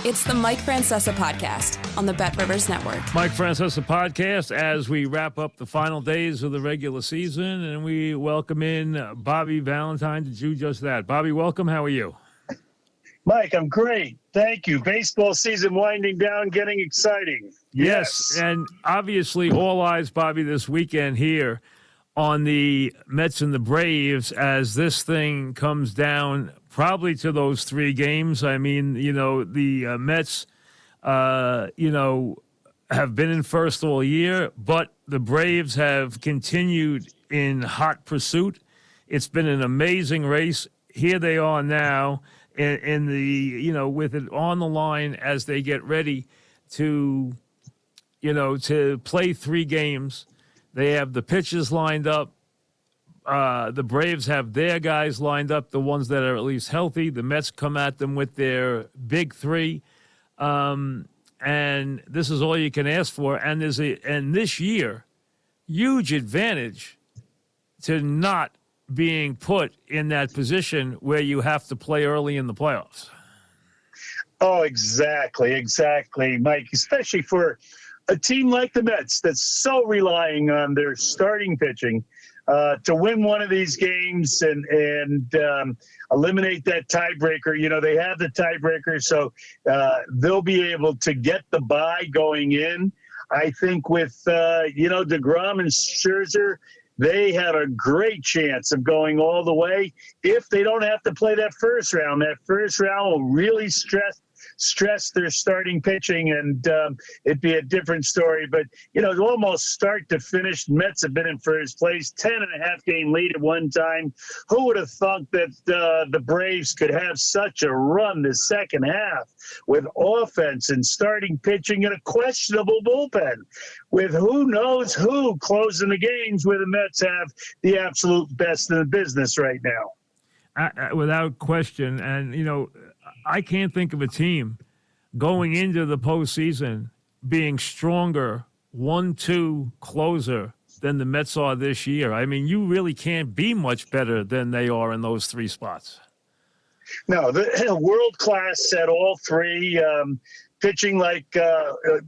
It's the Mike Francesa Podcast on the Bet Rivers Network. Mike Francesa Podcast as we wrap up the final days of the regular season, and we welcome in Bobby Valentine to do just that. Bobby, welcome. How are you? Mike, I'm great. Thank you. Baseball season winding down, getting exciting. Yes, and obviously all eyes, Bobby, this weekend here on the Mets and the Braves as this thing comes down probably to those three games. I mean, the Mets, have been in first all year, but the Braves have continued in hot pursuit. It's been an amazing race. Here they are now in the, with it on the line as they get ready to play three games. They have the pitchers lined up. The Braves have their guys lined up, the ones that are at least healthy. The Mets come at them with their big three. And this is all you can ask for. And this year, huge advantage to not being put in that position where you have to play early in the playoffs. Oh, exactly, Mike, especially for a team like the Mets that's so relying on their starting pitching to win one of these games and eliminate that tiebreaker. They have the tiebreaker, so they'll be able to get the bye going in. I think with, deGrom and Scherzer, they have a great chance of going all the way if they don't have to play that first round. That first round will really stress their starting pitching, and it'd be a different story. But, almost start to finish, Mets have been in first place, 10.5 game lead at one time. Who would have thought that the Braves could have such a run the second half with offense and starting pitching and a questionable bullpen with who knows who closing the games where the Mets have the absolute best in the business right now? Without question. And, I can't think of a team going into the postseason being stronger 1-2 closer than the Mets are this year. I mean, you really can't be much better than they are in those three spots. No, the world class at all three, pitching like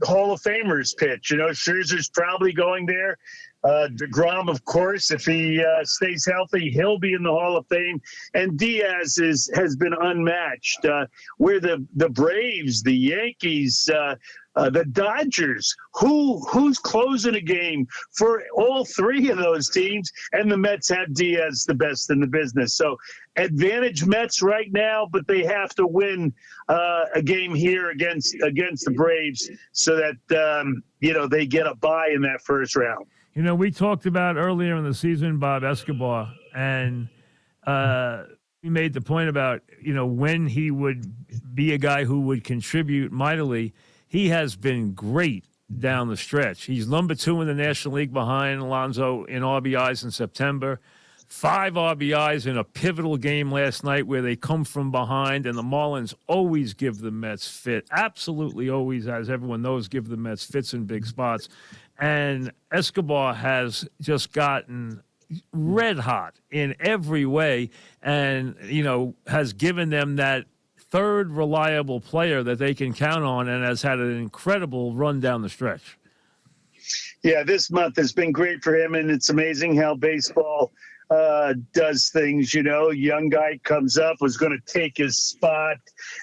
Hall of Famers pitch. Scherzer's probably going there. deGrom, of course, if he stays healthy, he'll be in the Hall of Fame. And Diaz has been unmatched. Where the Braves, the Yankees, the Dodgers, who's closing a game for all three of those teams, and the Mets have Diaz, the best in the business. So advantage Mets right now, but they have to win a game here against the Braves so that they get a bye in that first round. We talked about earlier in the season Bob Escobar, and he made the point about, when he would be a guy who would contribute mightily. He has been great down the stretch. He's number 2 in the National League behind Alonso in RBIs in September. 5 RBIs in a pivotal game last night where they come from behind, and the Marlins always give the Mets fit. Absolutely always, as everyone knows, give the Mets fits in big spots. And Escobar has just gotten red hot in every way and, has given them that third reliable player that they can count on and has had an incredible run down the stretch. Yeah, this month has been great for him, and it's amazing how baseball does things. Young guy comes up, was going to take his spot.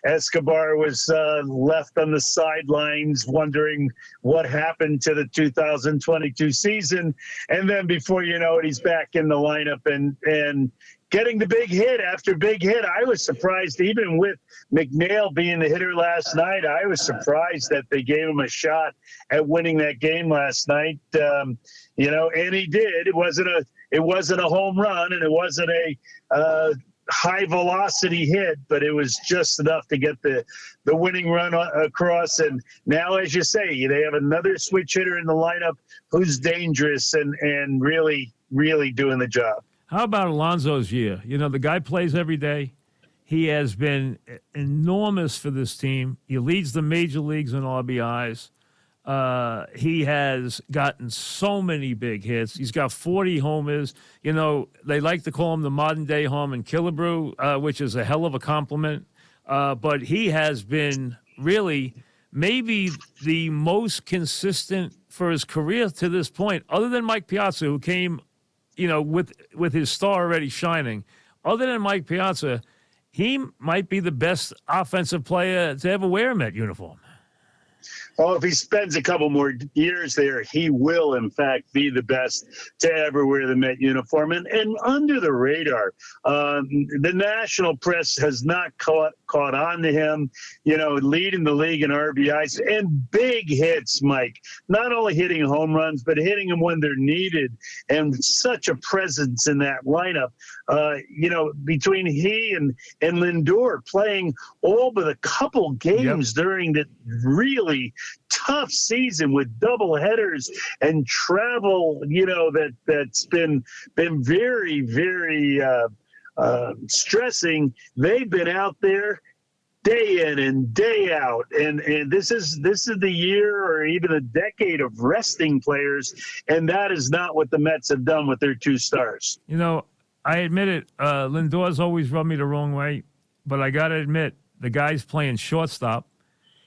Escobar was left on the sidelines wondering what happened to the 2022 season. And then before you know it, he's back in the lineup and getting the big hit after big hit. I was surprised, even with McNeil being the hitter last night, I was surprised that they gave him a shot at winning that game last night. And he did. It wasn't a home run, and it wasn't a high velocity hit, but it was just enough to get the winning run across. And now, as you say, they have another switch hitter in the lineup who's dangerous and really, really doing the job. How about Alonso's year? The guy plays every day. He has been enormous for this team. He leads the major leagues in RBIs. He has gotten so many big hits. He's got 40 homers. They like to call him the modern-day Harmon Killebrew, which is a hell of a compliment. But he has been really maybe the most consistent for his career to this point, other than Mike Piazza, who came, with his star already shining. Other than Mike Piazza, he might be the best offensive player to ever wear a Met uniform. Oh, if he spends a couple more years there, he will, in fact, be the best to ever wear the Met uniform. And under the radar, the national press has not caught on to him, leading the league in RBIs and big hits, Mike. Not only hitting home runs, but hitting them when they're needed. And such a presence in that lineup. Between he and Lindor playing all but a couple games during the really tough season with double headers and travel, that's been very, very stressing. They've been out there day in and day out, and this is the year or even a decade of resting players, and that is not what the Mets have done with their two stars. I admit it. Lindor's always rubbed me the wrong way, but I got to admit, the guy's playing shortstop.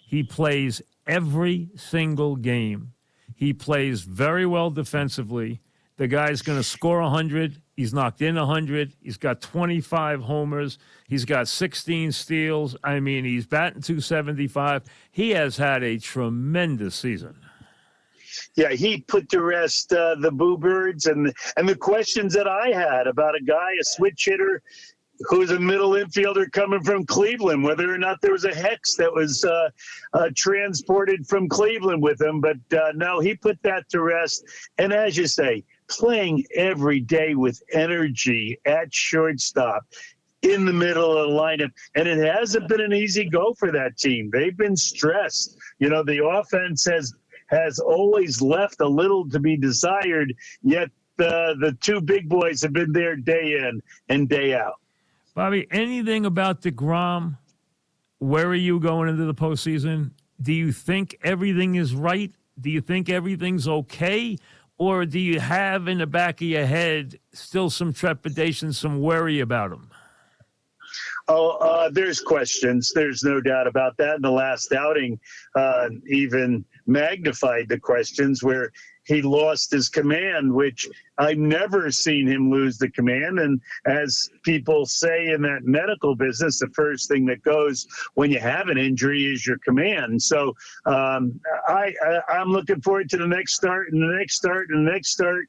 He plays every single game. He plays very well defensively. The guy's going to score 100. He's knocked in 100. He's got 25 homers. He's got 16 steals. I mean, he's batting .275. He has had a tremendous season. Yeah, he put to rest the Boo Birds and the questions that I had about a guy, a switch hitter, who's a middle infielder coming from Cleveland, whether or not there was a hex that was transported from Cleveland with him. But no, he put that to rest. And as you say, playing every day with energy at shortstop in the middle of the lineup. And it hasn't been an easy go for that team. They've been stressed. The offense has always left a little to be desired, yet the two big boys have been there day in and day out. Bobby, anything about deGrom? Where are you going into the postseason? Do you think everything is right? Do you think everything's okay? Or do you have in the back of your head still some trepidation, some worry about him? There's questions. There's no doubt about that. In the last outing, even magnified the questions where he lost his command, which I've never seen him lose the command. And as people say in that medical business, the first thing that goes when you have an injury is your command. So I'm looking forward to the next start and the next start and the next start.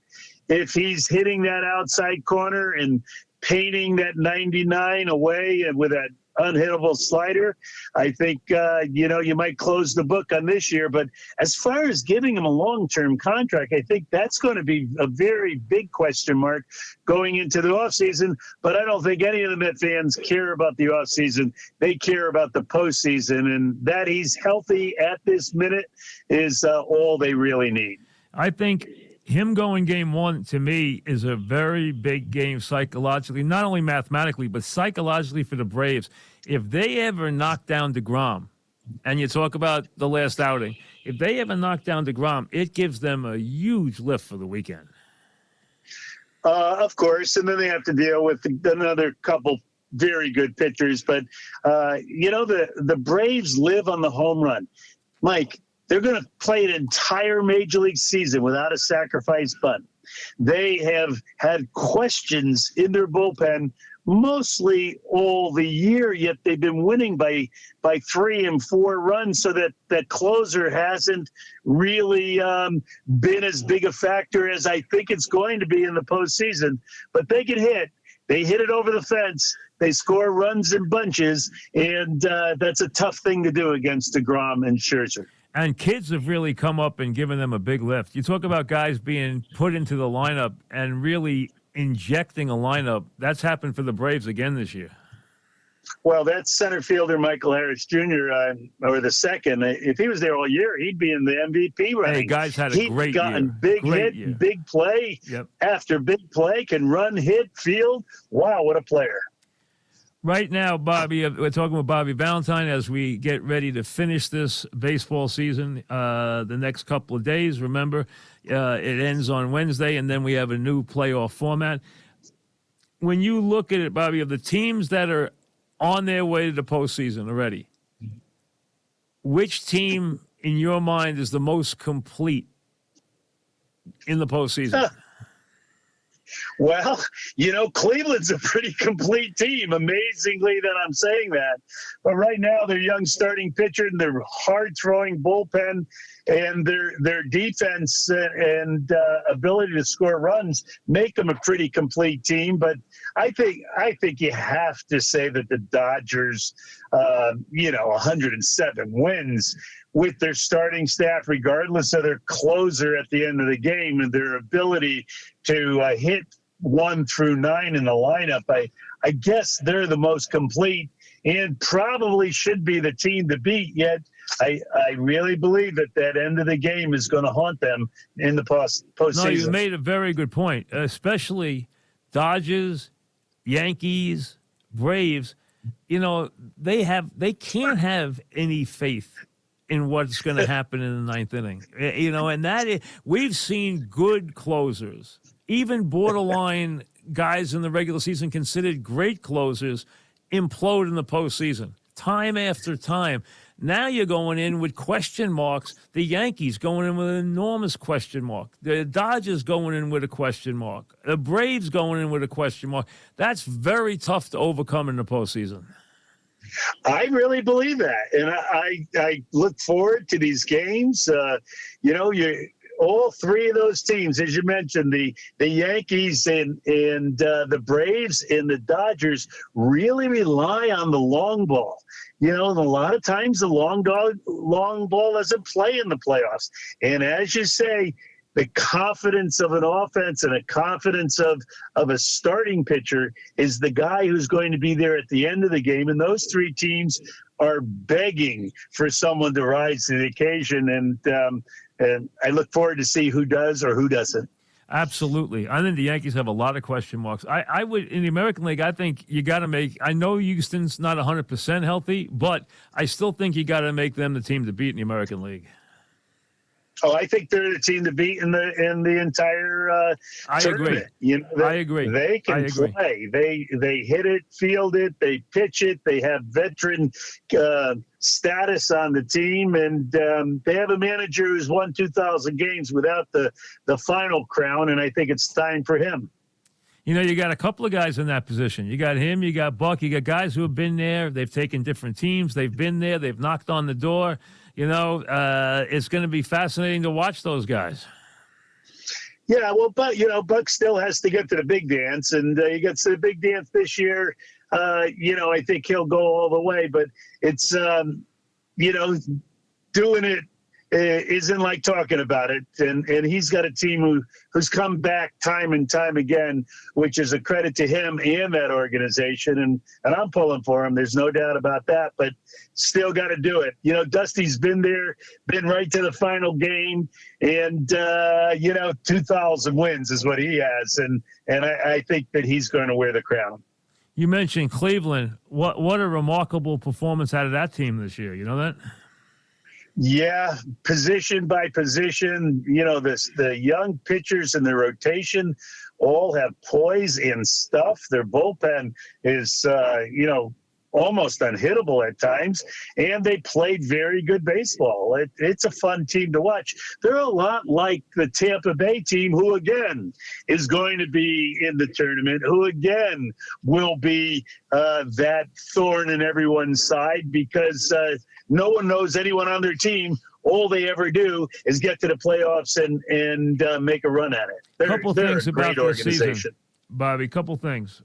If he's hitting that outside corner and painting that 99 away and with that unhittable slider, I think, you might close the book on this year. But as far as giving him a long-term contract, I think that's going to be a very big question mark going into the offseason. But I don't think any of the Met fans care about the offseason. They care about the postseason, and that he's healthy at this minute is all they really need. I think him going game one, to me, is a very big game psychologically, not only mathematically, but psychologically for the Braves. If they ever knock down deGrom, and you talk about the last outing, if they ever knock down deGrom, it gives them a huge lift for the weekend. Of course, and then they have to deal with another couple very good pitchers. But, the Braves live on the home run. Mike, they're going to play an entire Major League season without a sacrifice bunt. They have had questions in their bullpen mostly all the year, yet they've been winning by 3 and 4 runs, so that closer hasn't really been as big a factor as I think it's going to be in the postseason. But they can hit. They hit it over the fence. They score runs in bunches, and that's a tough thing to do against deGrom and Scherzer. And kids have really come up and given them a big lift. You talk about guys being put into the lineup and really injecting a lineup. That's happened for the Braves again this year. Well, that's center fielder Michael Harris Jr., or the second. If he was there all year, he'd be in the MVP running. Hey, guys had a great year. He'd gotten big great hit, year. big play after big play, can run, hit, field. Wow, what a player. Right now, Bobby, we're talking with Bobby Valentine as we get ready to finish this baseball season the next couple of days. Remember, it ends on Wednesday, and then we have a new playoff format. When you look at it, Bobby, of the teams that are on their way to the postseason already, which team in your mind is the most complete in the postseason? Well, Cleveland's a pretty complete team. Amazingly that I'm saying that. But right now, their young starting pitcher and their hard-throwing bullpen and their defense and ability to score runs make them a pretty complete team. But I think you have to say that the Dodgers, 107 wins with their starting staff, regardless of their closer at the end of the game, and their ability to hit 1 through 9 in the lineup. I guess they're the most complete and probably should be the team to beat. Yet I really believe that end of the game is going to haunt them in the postseason. No, you made a very good point, especially Dodgers, Yankees, Braves. They can't have any faith in what's going to happen in the ninth inning. And we've seen good closers, even borderline guys in the regular season considered great closers, implode in the postseason time after time. Now you're going in with question marks. The Yankees going in with an enormous question mark. The Dodgers going in with a question mark. The Braves going in with a question mark. That's very tough to overcome in the postseason. I really believe that, and I look forward to these games. All three of those teams, as you mentioned, the Yankees and the Braves and the Dodgers really rely on the long ball. And a lot of times the long ball doesn't play in the playoffs. And as you say, the confidence of an offense and a confidence of a starting pitcher is the guy who's going to be there at the end of the game. And those three teams are begging for someone to rise to the occasion. And I look forward to see who does or who doesn't. Absolutely. I think the Yankees have a lot of question marks. I would, in the American League, I think you got to make, I know Houston's not 100% healthy, but I still think you got to make them the team to beat in the American League. Oh, I think they're the team to beat in the entire tournament. I agree. They can play. They hit it, field it, they pitch it. They have veteran status on the team, and they have a manager who's won 2,000 games without the final crown, and I think it's time for him. You got a couple of guys in that position. You got him, you got Buck, you got guys who have been there. They've taken different teams. They've been there. They've knocked on the door. It's going to be fascinating to watch those guys. Yeah, well, but, Buck still has to get to the big dance, and he gets to the big dance this year. I think he'll go all the way, but it's, doing it isn't like talking about it. And he's got a team who's come back time and time again, which is a credit to him and that organization. And I'm pulling for him. There's no doubt about that, but still got to do it. Dusty's been there, been right to the final game, and 2,000 wins is what he has. And I think that he's going to wear the crown. You mentioned Cleveland. What a remarkable performance out of that team this year. You know that? Yeah, position by position, the young pitchers in the rotation all have poise and stuff. Their bullpen is, almost unhittable at times, and they played very good baseball. It's a fun team to watch. They're a lot like the Tampa Bay team, who, again, is going to be in the tournament, who, again, will be that thorn in everyone's side because no one knows anyone on their team. All they ever do is get to the playoffs and make a run at it. They're things a great about this organization. Season, Bobby, couple things.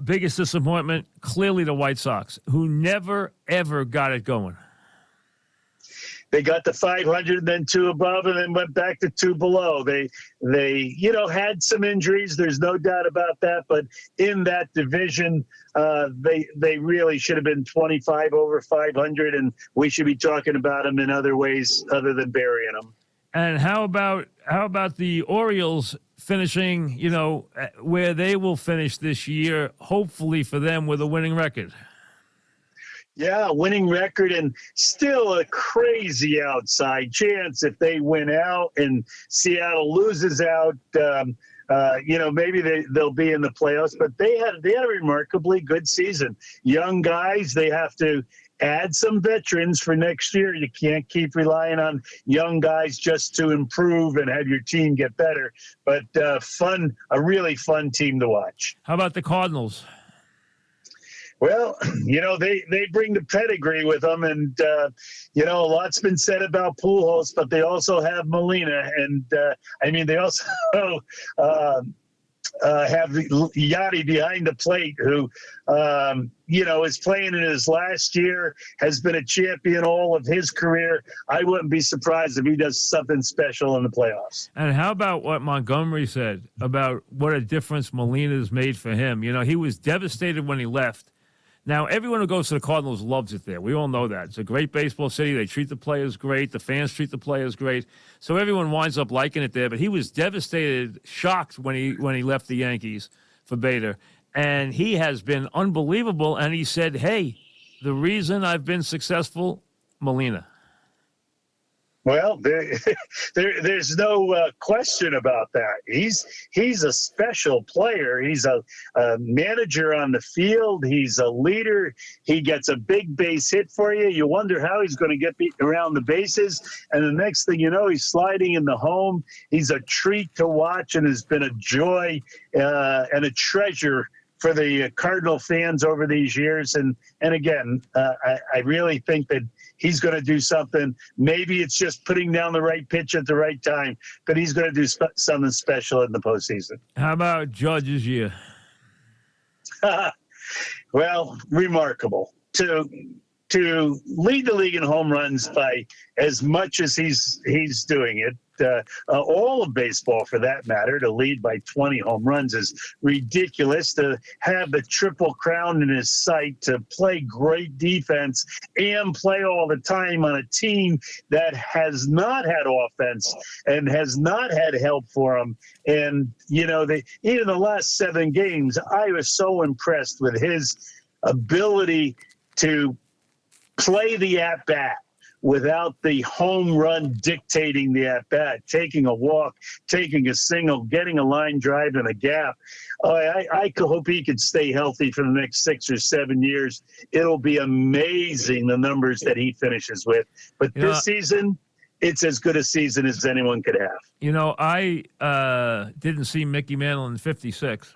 Biggest disappointment, clearly the White Sox, who never, ever got it going. They got to 500, then 2 above, and then went back to 2 below. They had some injuries. There's no doubt about that. But in that division, they really should have been 25 over 500, and we should be talking about them in other ways other than burying them. And how about the Orioles finishing, where they will finish this year, hopefully for them with a winning record? Yeah, winning record and still a crazy outside chance if they win out and Seattle loses out. Maybe they'll be in the playoffs, but they had a remarkably good season. Young guys, they have to add some veterans for next year. You can't keep relying on young guys just to improve and have your team get better. But a really fun team to watch. How about the Cardinals? Well, they bring the pedigree with them, and a lot's been said about Pujols, but they also have Molina, and they also have Yachty behind the plate, who is playing in his last year, has been a champion all of his career. I wouldn't be surprised if he does something special in the playoffs. And how about what Montgomery said about what a difference Molina's made for him? He was devastated when he left. Now, everyone who goes to the Cardinals loves it there. We all know that. It's a great baseball city. They treat the players great. The fans treat the players great. So everyone winds up liking it there. But he was devastated, shocked when he left the Yankees for Bader. And he has been unbelievable. And he said, hey, the reason I've been successful, Molina. Well, there's no question about that. He's a special player. He's a manager on the field. He's a leader. He gets a big base hit for you. You wonder how he's going to get around the bases. And the next thing you know, he's sliding in the home. He's a treat to watch and has been a joy and a treasure for the Cardinal fans over these years. And again, I really think that he's going to do something. Maybe it's just putting down the right pitch at the right time, but he's going to do something special in the postseason. How about Judge's year? Well, remarkable. To lead the league in home runs by as much as he's doing it, all of baseball for that matter, to lead by 20 home runs is ridiculous. To have the triple crown in his sight, to play great defense and play all the time on a team that has not had offense and has not had help for him. And, even the last 7 games, I was so impressed with his ability to play the at-bat without the home run dictating the at-bat, taking a walk, taking a single, getting a line drive and a gap. I hope he can stay healthy for the next 6 or 7 years. It'll be amazing, the numbers that he finishes with. But this season, it's as good a season as anyone could have. I didn't see Mickey Mantle in 56,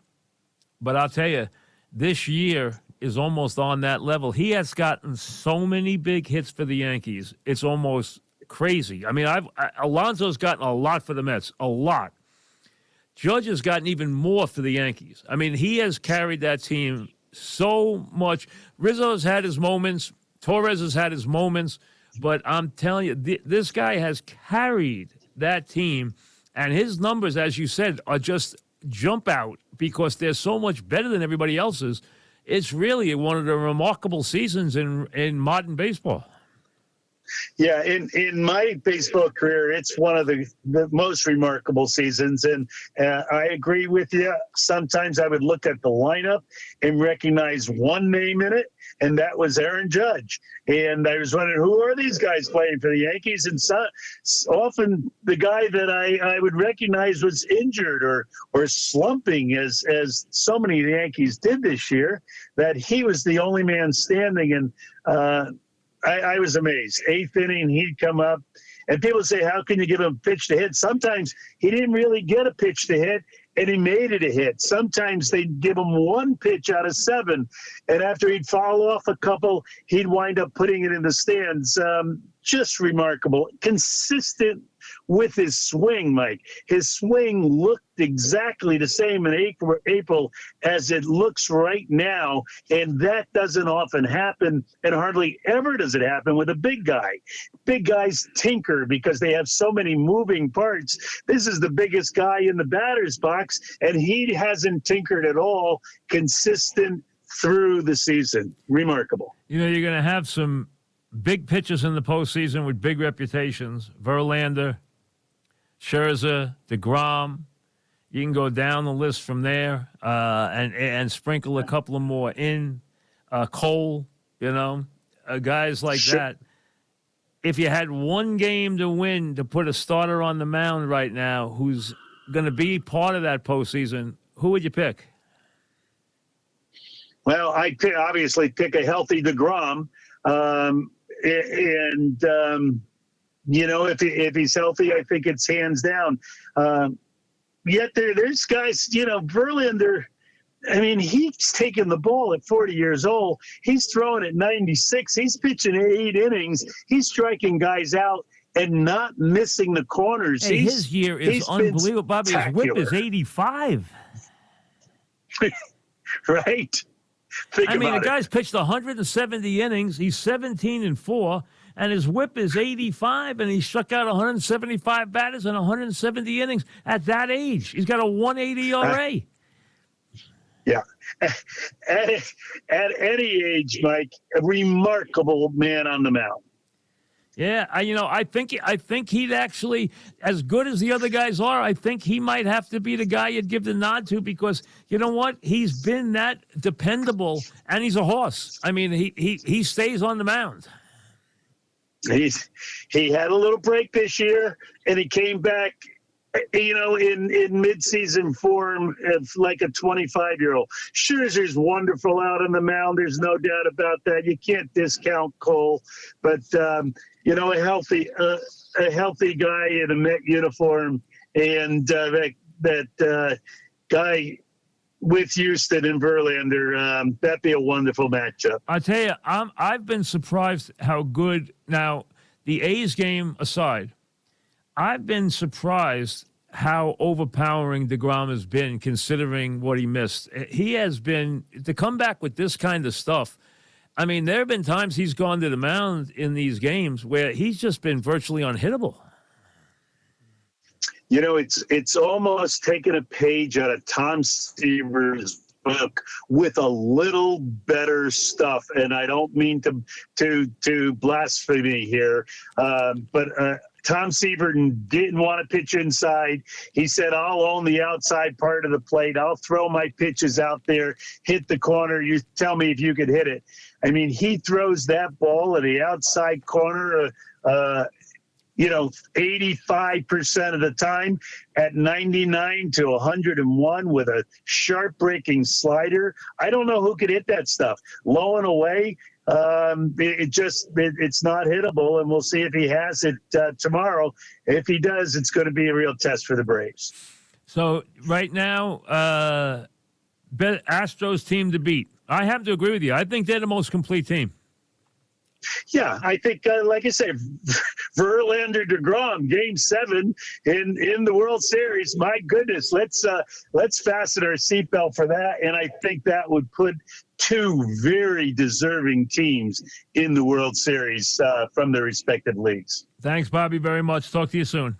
but I'll tell you, this year is almost on that level. He has gotten so many big hits for the Yankees. It's almost crazy. I mean, Alonso's gotten a lot for the Mets, a lot. Judge has gotten even more for the Yankees. I mean, he has carried that team so much. Rizzo's had his moments. Torres has had his moments. But I'm telling you, this guy has carried that team. And his numbers, as you said, are just jump out because they're so much better than everybody else's. It's really one of the remarkable seasons in modern baseball. Yeah, in my baseball career, it's one of the most remarkable seasons. And I agree with you. Sometimes I would look at the lineup and recognize one name in it, and that was Aaron Judge. And I was wondering, who are these guys playing for the Yankees? And often the guy that I would recognize was injured or slumping, as so many of the Yankees did this year, that he was the only man standing. And I was amazed. 8th inning, he'd come up. And people say, how can you give him a pitch to hit? Sometimes he didn't really get a pitch to hit, and he made it a hit. Sometimes they'd give him 1 pitch out of 7, and after he'd fall off a couple, he'd wind up putting it in the stands. Just remarkable. Consistent with his swing, Mike. His swing looked exactly the same in April as it looks right now, and that doesn't often happen, and hardly ever does it happen with a big guy. Big guys tinker because they have so many moving parts. This is the biggest guy in the batter's box, and he hasn't tinkered at all. Consistent through the season. Remarkable. You're going to have some big pitchers in the postseason with big reputations. Verlander, Scherzer, deGrom. You can go down the list from there and sprinkle a couple of more in. Cole, guys like that. If you had one game to win to put a starter on the mound right now who's going to be part of that postseason, who would you pick? Well, I'd obviously pick a healthy deGrom. If he's healthy, I think it's hands down. Yet there's guys, Verlander, I mean, he's taking the ball at 40 years old. He's throwing at 96. He's pitching 8 innings. He's striking guys out and not missing the corners. Hey, his year is unbelievable, Bobby. His whip is 85. Right? The guy's pitched 170 innings. He's 17-4. And his whip is 85, and he struck out 175 batters in 170 innings at that age. He's got a 180 ERA. Yeah. At any age, Mike, a remarkable man on the mound. Yeah, I think he'd actually, as good as the other guys are, I think he might have to be the guy you'd give the nod to because, you know what? He's been that dependable, and he's a horse. I mean, he stays on the mound. He had a little break this year, and he came back, in midseason form of like a 25-year-old. Scherzer's wonderful out on the mound. There's no doubt about that. You can't discount Cole, but a healthy guy in a Met uniform, and that guy with Houston and Verlander, that'd be a wonderful matchup. I tell you, I've been surprised how good. Now, the A's game aside, I've been surprised how overpowering deGrom has been, considering what he missed. He has been to come back with this kind of stuff. I mean, there have been times he's gone to the mound in these games where he's just been virtually unhittable. It's almost taken a page out of Tom Seaver's book with a little better stuff. And I don't mean to blaspheme here, but Tom Seaver didn't want to pitch inside. He said, I'll own the outside part of the plate. I'll throw my pitches out there, hit the corner. You tell me if you could hit it. I mean, he throws that ball at the outside corner, 85% of the time at 99 to 101 with a sharp breaking slider. I don't know who could hit that stuff. Low and away, it's not hittable, and we'll see if he has it tomorrow. If he does, it's going to be a real test for the Braves. So right now, Astros team to beat. I have to agree with you. I think they're the most complete team. Yeah, I think, like I said, Verlander deGrom, Game 7 in the World Series. My goodness, let's fasten our seatbelt for that, and I think that would put 2 very deserving teams in the World Series from their respective leagues. Thanks, Bobby, very much. Talk to you soon.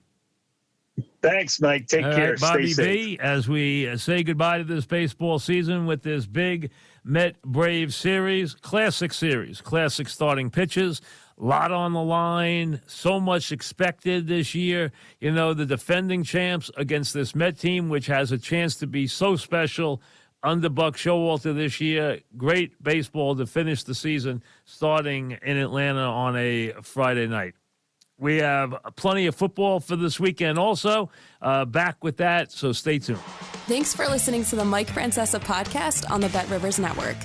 Thanks, Mike. Take care. Right, Bobby Stay safe. B, as we say goodbye to this baseball season with this big Met Braves series, classic starting pitches, a lot on the line, so much expected this year. The defending champs against this Met team, which has a chance to be so special under Buck Showalter this year. Great baseball to finish the season, starting in Atlanta on a Friday night. We have plenty of football for this weekend also. Back with that, so stay tuned. Thanks for listening to the Mike Francesa Podcast on the Bet Rivers Network.